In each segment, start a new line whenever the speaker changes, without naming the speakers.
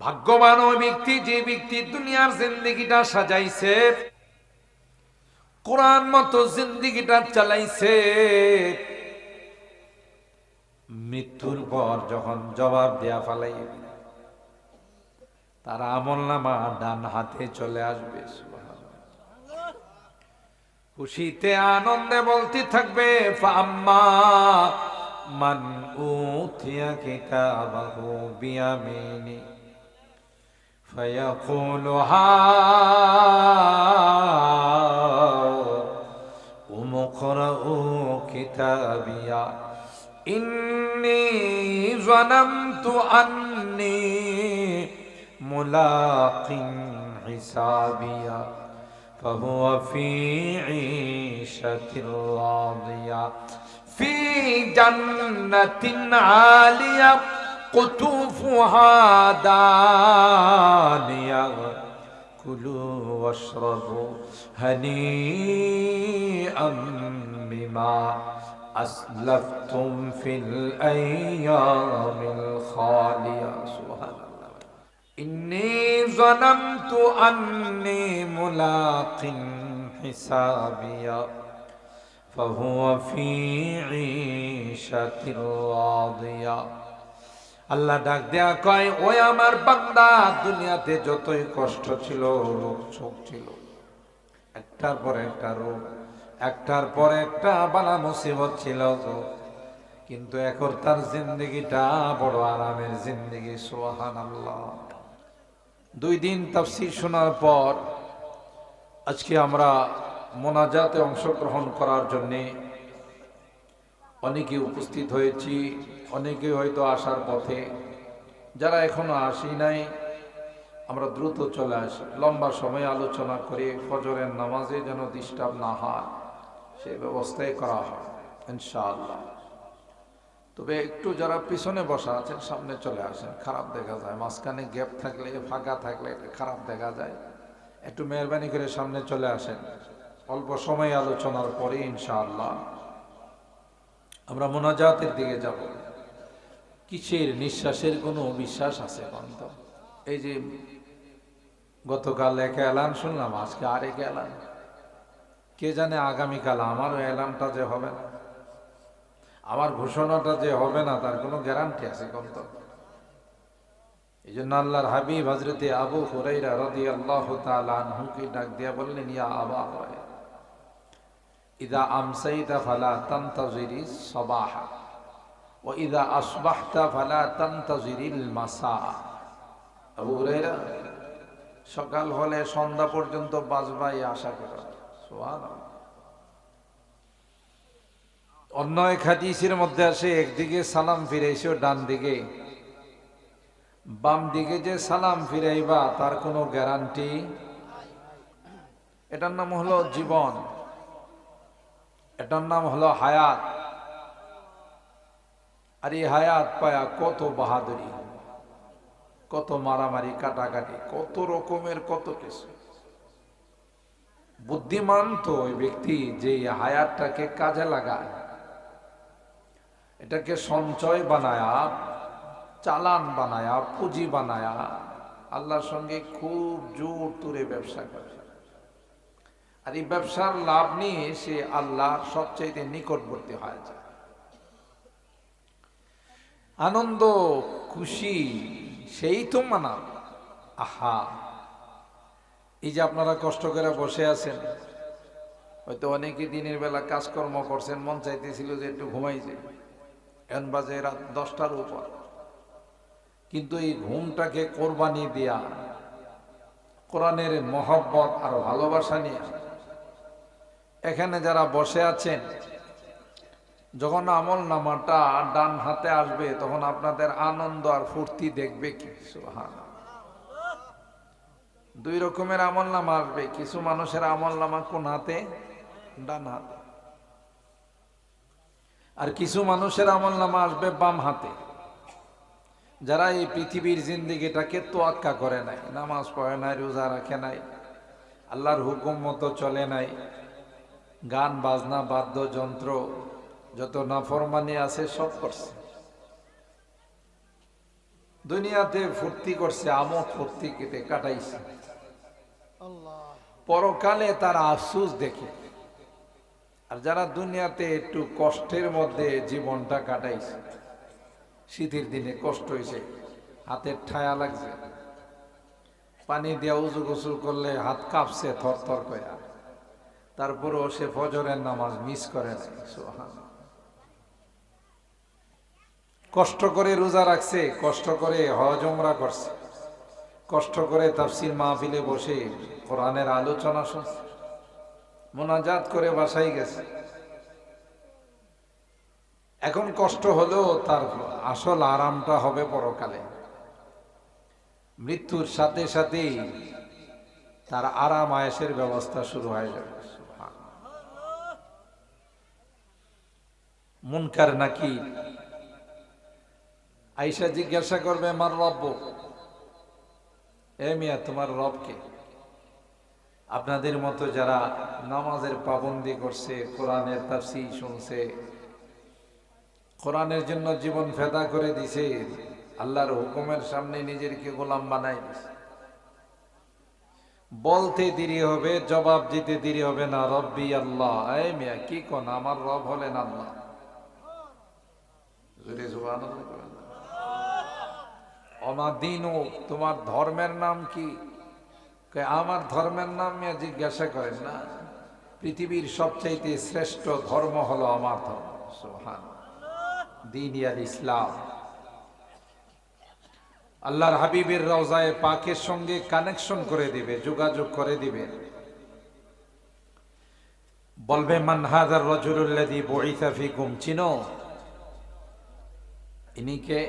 ভাগ্যবান ওই ব্যক্তি যে ব্যক্তি দুনিয়ার জিন্দেগিটা সাজাইছে, কোরআন মতো জিন্দেগিটা চালাইছে, মৃত্যুর পর যখন জবাব দেয়া ফালাই তার আমলনামা ডান হাতে চলে আসবে। খুশিতে আনন্দে বলতে থাকবে ফাম্মা মান উতিয়া কিতাবাহু বিয়ামিনি ফায়াকুলু উমুকরাউ কিতাবিয়া ইন্নী যানামতু আন্নী মুলাকিন হিসাবিয়া فهو في عيشة راضية في جنة عالية قطوفها دانية كلوا واشربوا هنيئا بما أسلفتم في الأيام الخالية. سبحان الله. إني ظننت أني ملاق حسابيا فهو في عيشة راضية. আল্লাহ ডাক দেয়া কয়, ওই আমার বান্দা, দুনিয়াতে যতই কষ্ট ছিল, রোগ শোক ছিল, একটার পর একটা রোগ, একটার পর একটা বালা মুসিবত ছিল, কিন্তু এখন তার জিন্দেগিটা বড় আরামের জিন্দেগি। সুবহানাল্লাহ। 2 দিন তাফসীর শোনার পর আজকে আমরা মোনাজাতে অংশগ্রহণ করার জন্যে অনেকে উপস্থিত হয়েছি, অনেকে হয়তো আসার পথে, যারা এখনো আসি নাই আমরা দ্রুত চলে আসি, লম্বা সময় আলোচনা করে ফজরের নামাজে যেন ডিস্টার্ব না হয় সেই ব্যবস্থাই করা হয় ইনশাআল্লাহ। তবে একটু যারা পিছনে বসা আছেন সামনে চলে আসেন, খারাপ দেখা যায়, মাঝখানে গ্যাপ থাকলে ফাঁকা থাকলে খারাপ দেখা যায়, একটু মেহরবানি করে সামনে চলে আসেন। অল্প সময় আলোচনার পরে ইনশাআল্লাহ আমরা মোনাজাতের দিকে যাব। কিসের নিঃশ্বাসের কোনো বিশ্বাস আছে বন্ধ? এই যে গতকাল এক এলান শুনলাম, আজকে আরেক এলান, কে জানে আগামীকাল আমারও এলানটা যে হবে না, আমার ঘোষণাটা যে হবে না, তার কোনো গ্যারান্টি আছে কত? এই জন্য আল্লাহর হাবিব হযরতে আবু হুরায়রা রাদিয়াল্লাহু তাআলা আনহুকে ডাক দিয়া বললেন, ইয়া আবা হুরায়রা ইযা আমসাইতা ফালা তানতাজিরিস সাবাহা ওয়া ইযা আসবাহতা ফালা তানতাজিরিল মাসা। আবু হুরায়রা, সকাল হলে সন্ধ্যা পর্যন্ত বাজবাই আশা করা। সুবহানাল্লাহ। অন্য এক হাদিসের মধ্যে আসে, একদিকে সালাম ফিরাইছো ডান দিকে, বাম দিকে যে সালাম ফিরাইবা তার কোনো গ্যারান্টি। এটার নাম হলো জীবন, এটার নাম হলো হায়াত। আর এই হায়াত পায়া কত বাহাদুরি, কত মারামারি কাটাকাটি, কত রকমের কত কিছু। বুদ্ধিমান তো ওই ব্যক্তি যে হায়াতটাকে কাজে লাগায়, এটাকে সঞ্চয় বানায়া, চালান বানায়া, পুঁজি বানায়া আল্লাহর সঙ্গে খুব জোর তুরে ব্যবসা করে। আর এই ব্যবসার লাভ নিয়ে সে আল্লাহর সবচেয়ে নিকটবর্তী হয়ে যায়। আনন্দ খুশি সেই তো মানা। আহা, এই যে আপনারা কষ্ট করে বসে আছেন, হয়তো অনেকে দিনের বেলা কাজকর্ম করছেন, মন চাইতেছিল যে একটু ঘুমাই যায়, এখন বাজে রাত 10টার উপর, কিন্তু এই ঘুমটাকে কোরবানি দিয়া কোরআনের মহব্বত আর ভালোবাসা নিয়ে এখানে যারা বসে আছেন, যখন আমল নামাটা ডান হাতে আসবে তখন আপনাদের আনন্দ আর ফুর্তি দেখবে কি। সুবহানাল্লাহ। 2 রকমের আমল নামা আসবে। কিছু মানুষের আমল নামা কোন হাতে? ডান হাতে। আর কিছু মানুষের আমল নামা আসবে বাম হাতে। যারা এই পৃথিবীর জিন্দেগিটাকে তোয়াক্কা করে নাই, নামাজ পড়ে নাই, রোজা রাখে নাই, আল্লাহর হুকুম মতো চলে নাই, গান বাজনা বাদ্যযন্ত্র যত নাফরমানি আছে সব করছে। দুনিয়াতে ফুর্তি করছে, আমোদ ফুর্তি কেটে কাটাইছে, পরকালে তারা আফসোস দেখে। আর যারা দুনিয়াতে একটু কষ্টের মধ্যে জীবনটা কাটাইছে, শীতের দিনে কষ্ট হয়েছে, হাতের ঠায়া লাগছে, পানি দিয়ে উজু গোসল করলে হাত কাঁপছে থর থর করে, তারপরেও সে ফজরের নামাজ মিস করে নাই। সুবহানাল্লাহ। কষ্ট করে রোজা রাখছে, কষ্ট করে হজ উমরা করছে, কষ্ট করে তাফসীর মাহফিলে বসে কোরআনের আলোচনা শুনছে, মোনাজাত করে বাসায় গেছে। এখন কষ্ট হলেও তার আসল আরামটা হবে পরকালে। মৃত্যুর সাথে সাথেই তার আরাম আয়েশের ব্যবস্থা শুরু হয়ে যাবে। মুনকার নাকির আয়েশা জিজ্ঞাসা করবে, মার রব্বুক, এ মিয়া তোমার রব কে? আপনাদের মতো যারা নামাজের পাবন্দি করছে, কোরআনের তাফসীর শুনছে, কোরআনের জন্য জীবন ফেদা করে দিছে, আল্লাহর হুকুমের সামনে নিজেকে গোলাম বানাই দিছে, বলতে দেরি হবে, জবাব দিতে দেরি হবে না, রব্বি আল্লাহ। এই মিয়া কি কোন, আমার রব হলেন আল্লাহ। সুবহানাল্লাহ। ওমা দীনু, তোমার ধর্মের নাম কি? আমার ধর্মের নাম মিয়া জিজ্ঞাসা করেন না, পৃথিবীর সবচাইতে শ্রেষ্ঠ ধর্ম হলো আমার ধর্ম। সুবহানাল্লাহ। দ্বীন আল ইসলাম। আল্লাহর হাবিবের রওজায়ে পাকের সঙ্গে কানেকশন করে দিবে, যোগাযোগ করে দিবে। বলবে, মান হাযার রাজুলুল্লাযী বুইসা ফীকুম, চিনো ইনিকে?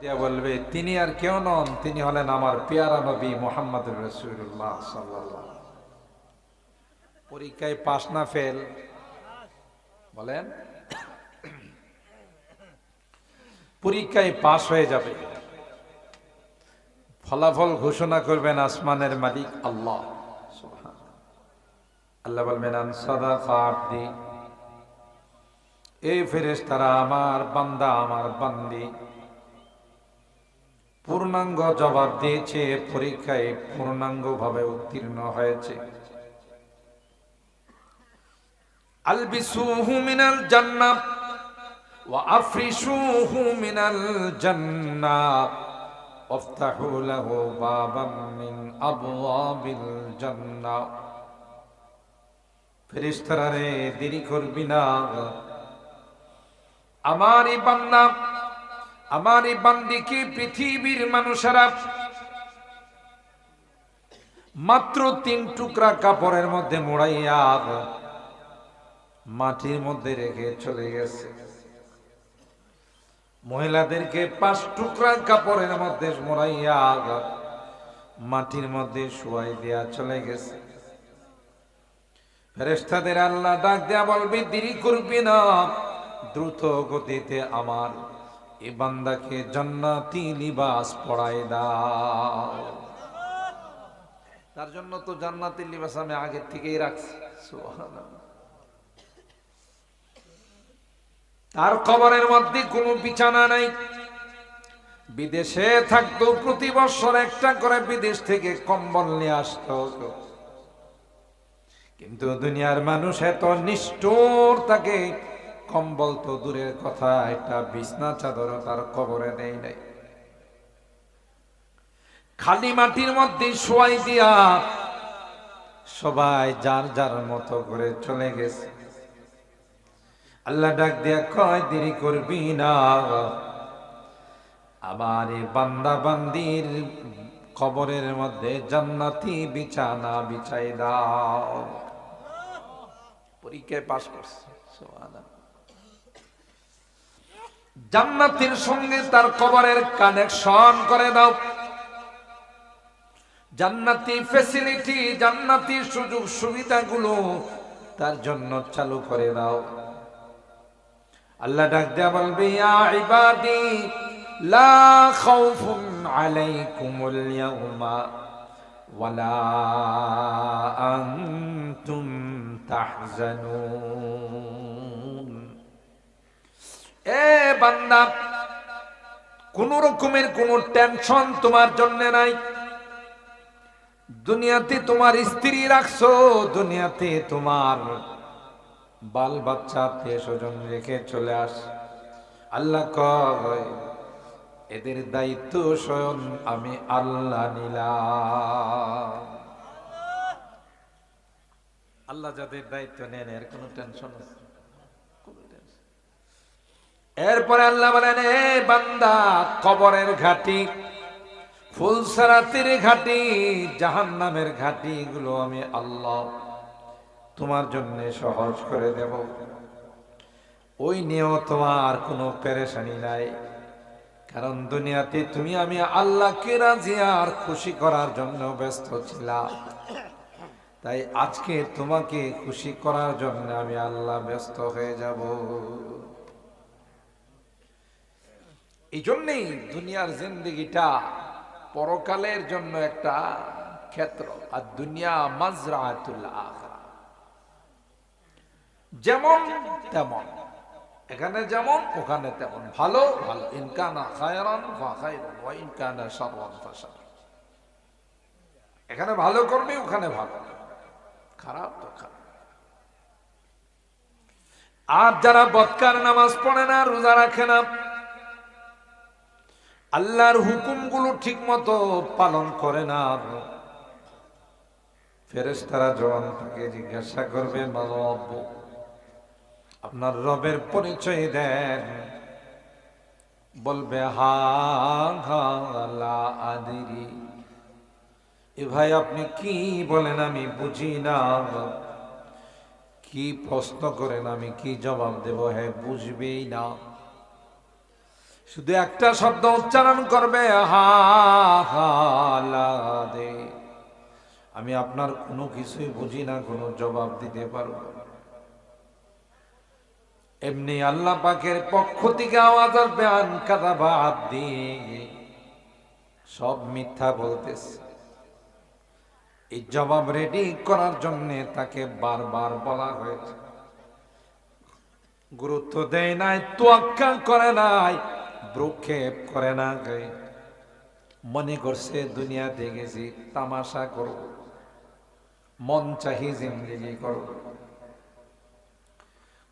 দিয়া বলবে, তিনি আর কেউ নন, তিনি হলেন আমার পেয়ারা নবী মুহাম্মদুর রাসূলুল্লাহ সাল্লাল্লাহু আলাইহি ওয়াসাল্লাম। পরীক্ষায় পাস না ফেল? বলেন, পরীক্ষায় পাস হয়ে যাবে। ফলাফল ঘোষণা করবেন আসমানের মালিক আল্লাহ। সুবহানাল্লাহ। আল্লাহ বলবেন, আন সাদাকা আবদি, এই ফেরেশতারা আমার বান্দা, আমার বান্দি পূর্ণাঙ্গ জবাব দিয়েছে, পরীক্ষায় পূর্ণাঙ্গ ভাবে উত্তীর্ণ হয়েছে। আলবিসুহু মিনাল জান্নাহ ওয়া আফরিশুহু মিনাল জান্নাহ ওয়াফতাহু লাহু বাবাম মিন আবওয়াবিল জান্নাহ। ফেরেশতারা রে, দেরি করবি না, আমার এই বান্দা, আমার এই বান্দিকে পৃথিবীর মানুষেরা মাত্র 3 টুকরা কাপড়ের মধ্যে মোড়াইয়া মাটির মধ্যে রেখে চলে গেছে। মহিলাদেরকে 5 টুকরা কাপড়ের মধ্যে মোড়াইয়া মাটির মধ্যে শুয়াই দেয়া চলে গেছে। ফেরেশতাদের আল্লাহ ডাক দেয়া বলবে, দেরি করবি না, দ্রুত গতিতে আমার এই বান্দাকে জান্নাতি লিবাস পরাই দাও। তার জন্য তো জান্নাতি লিবাস আমি আগে থেকেই রাখছি। সুবহানাল্লাহ। তার কবরের মধ্যে কোনো বিছানা নাই। বিদেশে থাকতো, প্রতি বছর একটা করে বিদেশ থেকে কম্বল নিয়ে আসতো, কিন্তু দুনিয়ার মানুষ এত নিষ্ঠুর, তাকে কম্বল তো দূরের কথা, একটা বিছনা চাদর তার কবরে দেয় নাই। খালি মাটির মধ্যে শোয়াই দিয়া সবাই যার যার মতো করে চলে গেছে। আল্লাহ ডাক দিয়া কয়, দেরি করবি না, আবার এই বান্দা বান্দির কবরের মধ্যে জান্নাতি বিছানা বিছাই দাও। পরীক্ষায় পাস করছে। সুবহানাল্লাহ। জান্নাতের সঙ্গে তার কবরের কানেকশন করে দাও। জান্নাতি ফ্যাসিলিটি, জান্নাতি সুযোগ সুবিধাগুলো তার জন্য চালু করে দাও। আল্লাহ ডাক দেয়া বলবে, ইয়া ইবাদি লা খাউফুন আলাইকুমুল ইয়াউমা ওয়ালা আনতুম তাহজানুন। এ বান্দা, কোন রকমের কোন টেনশন তোমার জন্য নাই। দুনিয়াতে তোমার স্ত্রী রাখছো, দুনিয়াতে তোমার বাল বাচ্চা আত্মীয় স্বজন রেখে চলে আস। আল্লাহ কয় এদের দায়িত্ব স্বয়ং আমি আল্লাহ নিলাম। আল্লাহ যাদের দায়িত্ব নেন এর কোনো টেনশন আছে? এরপরে আল্লাহ বলেন, এ বান্দা, কবরের ঘাটি, ফুলসারাতের ঘাটি, জাহান্নামের ঘাটি গুলো আমি আল্লাহ তোমার জন্য সহজ করে দেব। ওই নিয়েও তোমার কোনো পেরেশানি নাই, কারণ দুনিয়াতে তুমি আমি আল্লাহকে রাজি আর খুশি করার জন্য ব্যস্ত ছিলাম। তাই আজকে তোমাকে খুশি করার জন্য আমি আল্লাহ ব্যস্ত হয়ে যাব। এই জন্যেই দুনিয়ার জিন্দেগিটা পরকালের জন্য একটা ক্ষেত্র, আর দুনিয়া মাজরাতুল আখিরা। যেমন তেমন, এখানে যেমন ওখানে তেমন, ভালো ভালো, ইনকানা খায়রান ফা খায়রুন ওয়া ইনকানা শাররান ফা শার। এখানে ভালো করবে, ওখানে ভালো, খারাপ তো খারাপ। আর যারা বদকার, নামাজ পড়ে না, রোজা রাখে না, আল্লাহর হুকুমগুলো ঠিক মতো পালন করে না, ফেরেশতারা যখন তাকে জিজ্ঞাসা করবে, রব, আপনার রবের পরিচয় দেন, বলবে হা হা লা আদরি। এ ভাই আপনি কি বলেন আমি বুঝি না, কি প্রশ্ন করেন আমি কি জবাব দেব, হ্যাঁ বুঝবেই না। শুধু একটা শব্দ উচ্চারণ করবে, হা হা লা দে। আমি আপনার কোনো কিছুই বুঝি না, কোনো জবাব দিতে পারবো না। এমনি আল্লাহ পাকের পক্ষ থেকে আওয়াজ আসবে, আন কাযাবা আবদি, সব মিথ্যা বলতেছে। এই জবাব রেডি করার জন্য তাকে বারবার বলা হয়েছে। গুরুত্ব দেয় নাই, তোয়াক্কা করে নাই, ভ্রুক্ষেপ করে না। মনে করছে দুনিয়াতে গেছি তামাশা করব, মন চাহি জিন্দেগি করব,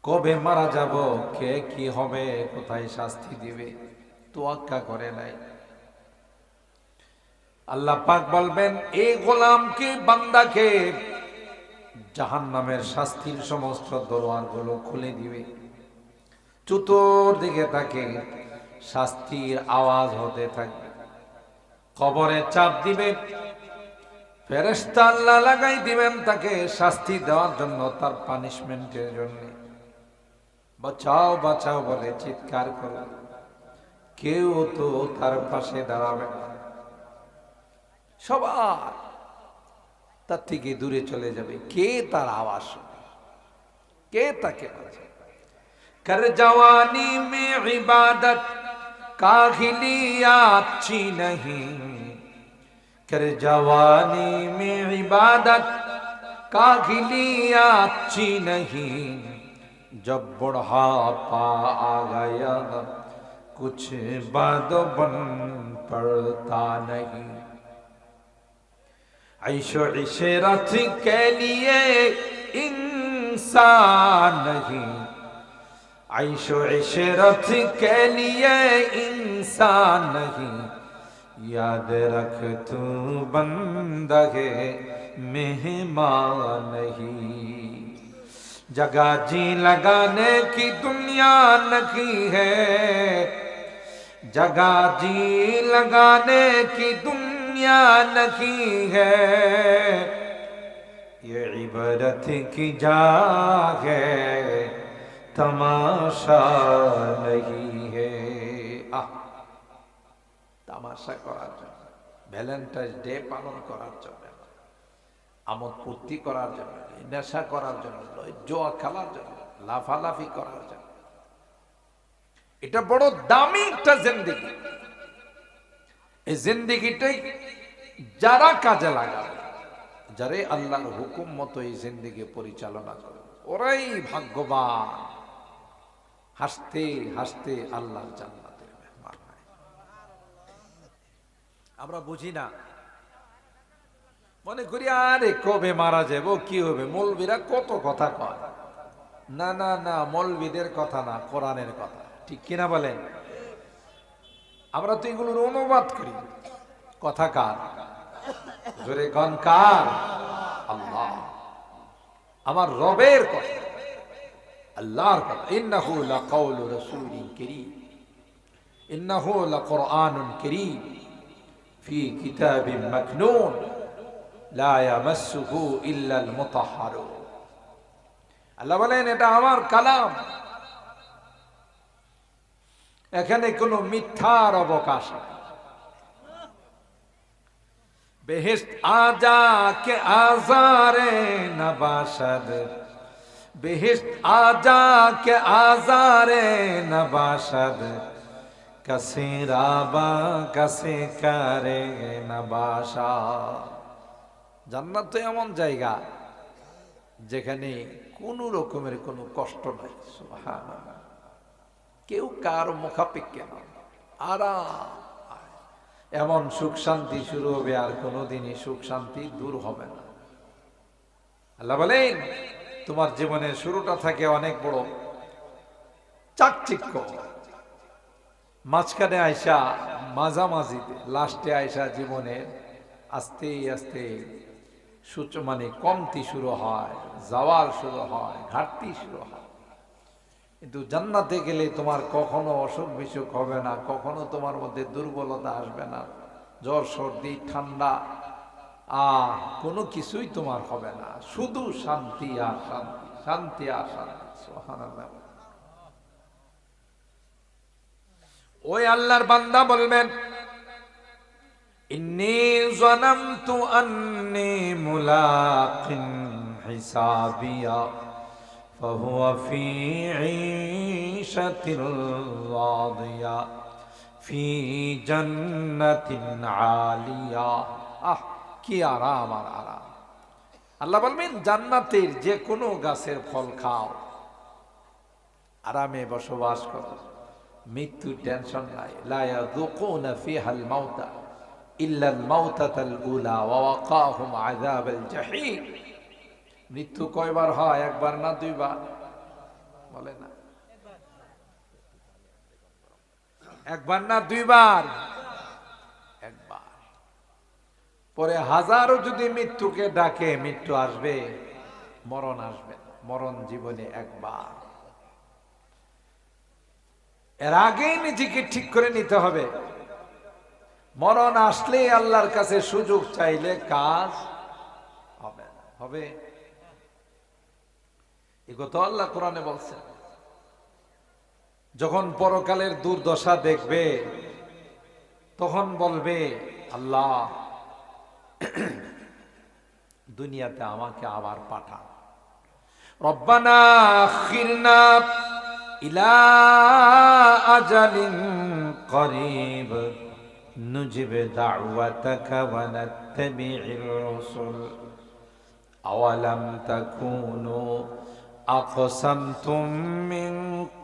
কবে মারা যাব, কে কি হবে, কোথায় শাস্তি দিবে, তোয়াক্কা করে নাই। আল্লাহ পাক বলবেন, এই গোলামকে, বান্দাকে জাহান্নামের শাস্তির সমস্ত দরওয়ার গুলো খুলে দিবে। চতুর্দিকে তাকে শাস্তির আওয়াজ হতে থাকবে, কবরে চাপ দিবে, ফেরেশতা আল্লাহ লাগাই দিবেন তাকে শাস্তি দেওয়ার জন্য, তার পানিশমেন্টের জন্য। বাঁচাও বাঁচাও বলে চিৎকার করবে, কেউ তো তার পাশে দাঁড়াবে না, সবার তার থেকে দূরে চলে যাবে। কে তার আওয়াজ শুনবে, কে তাকে বাঁচাবে? कर जवानी में इबादत काहिलिया अच्छी नहीं, कर जवानी में इबादत काहिलिया अच्छी नहीं, जब बुढ़ापा आ गया कुछ बाद बन पड़ता नहीं। ऐशो इशरत के लिए इंसान नहीं, ऐशो इशरत के लिए इंसान नहीं, याद रख तू बंदे मेहमान नहीं। जगह जी लगाने की दुनिया नहीं है, जगह जी लगाने की दुनिया नहीं है, ये इबादत की जगह है, तमाशा नहीं है। তামাশা করার জন্য, ভ্যালেন্টাইন্স ডে পালন করার জন্য, আমোদ ফুর্তি করার জন্য, নেশা করার জন্য, জোয়া খেলার জন্য, লাফালাফি করার জন্য, এটা বড় দামি একটা জিন্দেগি। এই জিন্দেগিটাই যারা কাজে লাগাবে, যারা আল্লাহর হুকুম মতো এই জিন্দেগি পরিচালনা করে, ওরাই ভাগ্যবান। হাসতে হাসতে আল্লাহর জান্নাতের মেহমান হয়। আমরা বুঝি না, মনে করি আরে কবে মারা যাব, কি হবে, মৌলবীরা কত কথা কয়। না না না, মৌলবীদের কথা না, কোরআনের কথা, ঠিক কিনা বলেন? আমরা তো এগুলোর অনুবাদ করি। কথা কার? জোরে কোন কার? আল্লাহ, আমার রবের কথা, আল্লাহর কথা। ইন্নাহু লাকাউলু রাসূলিন কারীম, ইন্নাহু লাকুরআনুন কারীম ফি কিতাবিন মাকনুন লা ইয়ামাসসুহু ইল্লাল মুতাহহারুন। আল্লাহ বলেন এটা আমার কালাম, এখানে কোনো মিথ্যার অবকাশ নেই। বেহেশত আজা কে আজারে নবাশদ, বেহেশত আজা কে আজারে নবাশদ, কসে রাবা কসে করে নবাশা। জান্নাত তো এমন জায়গা যেখানে কোনো রকমের কোনো কষ্ট নাই। সুবহানাল্লাহ, কেউ কার মুখাপেক্ষে না, আরাম, এমন সুখ শান্তি শুরু হবে আর কোনোদিনই সুখ শান্তি দূর হবে না। আল্লাহ বলেন তোমার জীবনের শুরুটা থাকে অনেক বড় চাকচিক্য, মাঝখানে আয়সা মাঝামাঝিতে, লাস্টে আয়সা জীবনের আস্তে আস্তে মানে কমতি শুরু হয়, জাওয়াল শুরু হয়, ঘাটতি শুরু হয়। কিন্তু জান্নাতে গেলে তোমার কখনো অসুখ বিসুখ হবে না, কখনো তোমার মধ্যে দুর্বলতা আসবে না, জ্বর সর্দি ঠান্ডা কোনো কিছুই তোমার হবে না, শুধু শান্তি আর শান্তি, শান্তি আর শান্তি। সুবহানাল্লাহ। ওই আল্লাহর বান্দা বলবেন ইন্নী যানামতু আন্নী মুলাকিন হিসাবিয়া ফাহুয়া ফি ঈশাতিন রাদিয়া ফি জান্নাতিন আলিয়া। কি আরাম আর আরাম। আল্লাহ বলবেন জান্নাতের যে কোনো গাছের ফল খাও, আরামে বসবাস করো, মৃত্যুর টেনশন নাই। লা ইয়াযুকুনা ফিহাল মাউতা ইল্লাল মাউতাতাল উলা ওয়া ওয়াকাহুম আযাবাল জাহিম। মৃত্যু কয়বার হয়? একবার না দুইবার? বলে না, একবার না দুইবার? একবার। পরে হাজারো যদি মৃত্যুকে ডাকে, মৃত্যু আসবে, মরণ আসবে না। মরণ জীবনে একবার। এর আগেই নিজেকে ঠিক করে নিতে হবে। মরণ আসলে আল্লাহর কাছে সুযোগ চাইলে কাজ হবে না। হবে? এ কথা আল্লাহ কোরআনে বলছেন। যখন পরকালের দুর্দশা দেখবে তখন বলবে আল্লাহ দুনিয়াতে আমাকে আবার পাঠান। রব্বানা আখিরনা ইলা আজালিন করিব নুজিব দাওয়াতাকা ওয়া নাত্তাবি'র রাসূল আওয়ালাম তাকুনু আকসামতুম মিন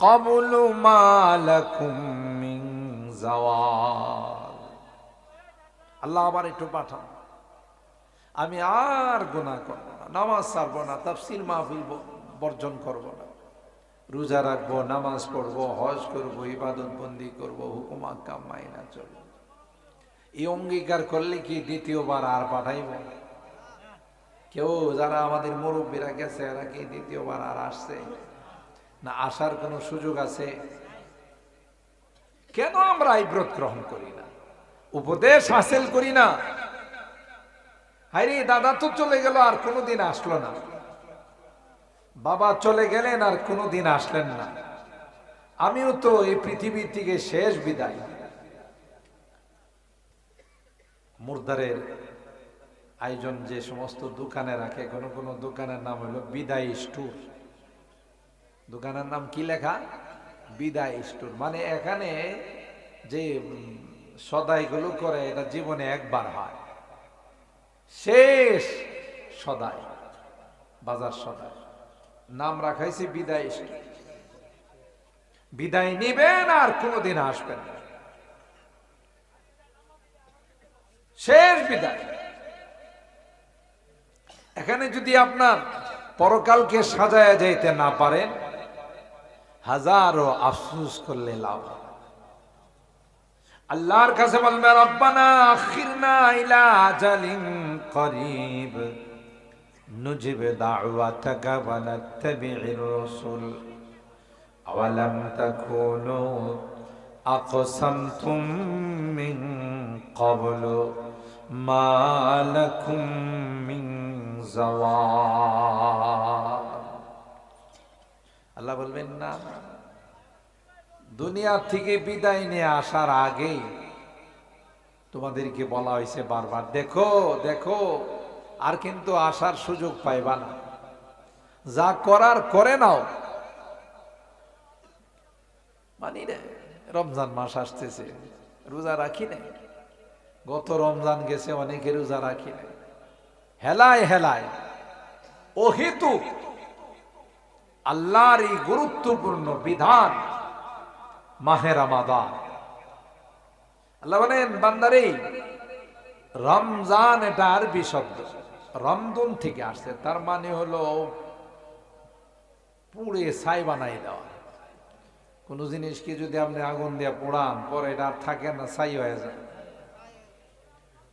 ক্বাবলু মা লাকুম মিন যাওয়াল। আল্লাহ আবার একটু পাঠান, আমি আর গুনাহ করব না, নামাজ ছাড়ব না, তাফসীর মাহফিল বর্জন করব না, রোজা রাখবো, নামাজ পড়বো, হজ করবো, ইবাদত বন্দি করবো, হুকুম আহকাম মাইনা চলব। এই অঙ্গীকার করলে কি দ্বিতীয়বার আর পাঠাইব? কেউ যারা আমাদের মুরব্বীরা গেছে এরা কি দ্বিতীয়বার আর আসছে না? আসার কোনো সুযোগ আছে? কেন আমরা ইবরত গ্রহণ করি না, উপদেশ হাসিল করি না? হায়রে দাদা তো চলে গেল আর কোনোদিন আসলো না, বাবা চলে গেলেন আর কোনোদিন আসলেন না, আমিও তো এই পৃথিবী থেকে শেষ বিদায়। মুর্দারের আয়োজন যে সমস্ত দোকানে রাখে, কোন কোন দোকানের নাম হলো বিদায় স্টোর। দোকানের নাম কি লেখা? বিদায় স্টোর। মানে এখানে যে সদাইগুলো করে এটা জীবনে একবার হয়, শেষ সদাই, বাজার সদাই। নাম রাখাইছে বিদায় স্টোর। বিদায় নিবেন আর কোনোদিন আসবেন না। শেষ বিদায়। এখানে যদি আপনার পরকালকে সাজায়া যাইতে না পারেন, হাজারো আফসোস করলে লাভ। আল্লাহর কাছে বলবে, রব্বানা আখিরনা ইলা আজালিন করিব নুজিব দাওয়াতাকা ওয়া নাত্তাবি'র রাসূল আওয়ালাম তাকুনু আকসামতুম মিন ক্বাবলু মা লাকুম মিন যাওয়াল। আল্লাহ বলবেন, না, দুনিয়া থেকে বিদায় নিয়ে আসার আগে তোমাদেরকে বলা হয়েছে বারবার, দেখো দেখো, আর কিন্তু আসার সুযোগ পাইবা না, যা করার করে নাও। মানি রে, রমজান মাস আসতেছে, রোজা রাখি নাই, গত রমজান গেছে, অনেকে রোজা রাখি নাই, হেলায় হেলায় অহেতু আল্লাহর এই গুরুত্বপূর্ণ বিধান মাহে রমাদান। আল্লাহ বলেন, বান্দারে, রমজান এটা আরবি শব্দ, রমদুন থেকে আসছে, তার মানে হলো পুড়ে ছাই বানাই দেওয়া। কোন জিনিসকে যদি আপনি আগুন দিয়ে পোড়ান, পরে এটা আর থাকে না, ছাই হয়ে যায়।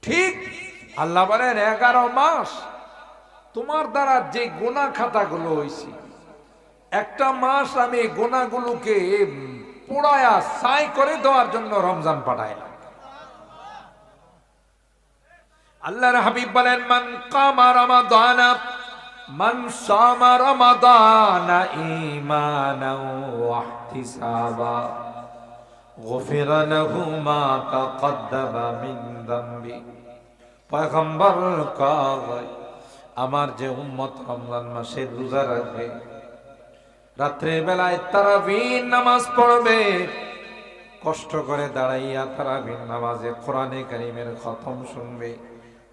ঠিক আল্লাহ বলেন, 11 মাস তোমার দ্বারা যে গুনাহ খাতাগুলো হয়েছে, একটা মাস আমি গুনাহগুলোকে পোড়ায়া ছাই করে দেওয়ার জন্য রমজান পাঠাইলাম। আল্লাহর হাবিব বলেন, মান কামা রমাদানা মান সামা রমাদানা ঈমানাও ওয়া ইহতিসাবা গুফিরা লাহু মা তাকদ্দামা মিন যামবি। পয়গম্বর কয়, আমার যে উম্মত রমজান মাসে রোজা রাখবে, রাত্রের বেলায় তারাবির নামাজ পড়বে, কষ্ট করে দাঁড়াইয়া তারাবির নামাজে কোরআনে কারীমের খতম শুনবে,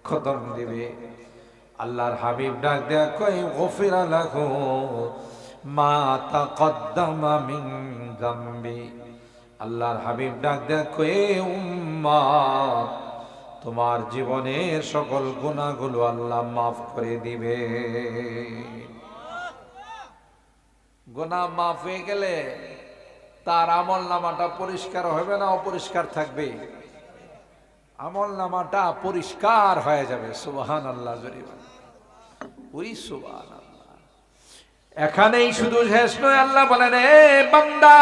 খতম দিবে, আল্লাহর হাবিব ডাক দেয়া কয়, গুফিরা লাহু মা তাকদ্দামা মিন যামবি। আল্লাহর হাবিব ডাক দেয়া কয়, উম্মত, তোমার জীবনের সকল গুনাহগুলো আল্লাহ মাফ করে দিবে। গুনাহ মাফ হয়ে গেলে তার আমল নামাটা পরিষ্কার হবে না, অপরিষ্কার থাকবে? আমল নামাটা পরিষ্কার হয়ে যাবে। সুবহানাল্লাহ, জোরে বলেন, ওই সুবহানাল্লাহ। এখানেই শুধু শেষ নয়, আল্লাহ বলেন, এ বান্দা,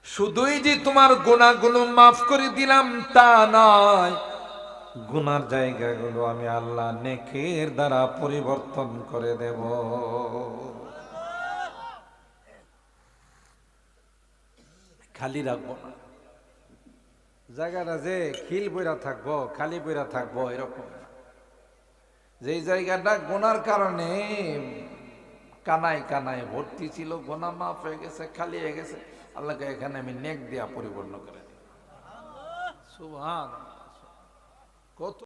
শুধুই যে তোমার গুনাহগুলো মাফ করে দিলাম তা নয়, গুনার জায়গাগুলো আমি আল্লাহ নেকের দ্বারা পরিবর্তন করে দেব। খালি রাখবো না জায়গাটা, যে খিল বইরা থাকবো, খালি বইরা থাকবো, এরকম না। যেই জায়গাটা গুনার কারণে কানায় কানায় ভর্তি ছিল, গুনাহ মাফ হয়ে গেছে, খালি হয়ে গেছে, আল্লাহকে এখানে আমি নেক দিয়া পরিপূর্ণ করে দিই। সুবহানাল্লাহ। কত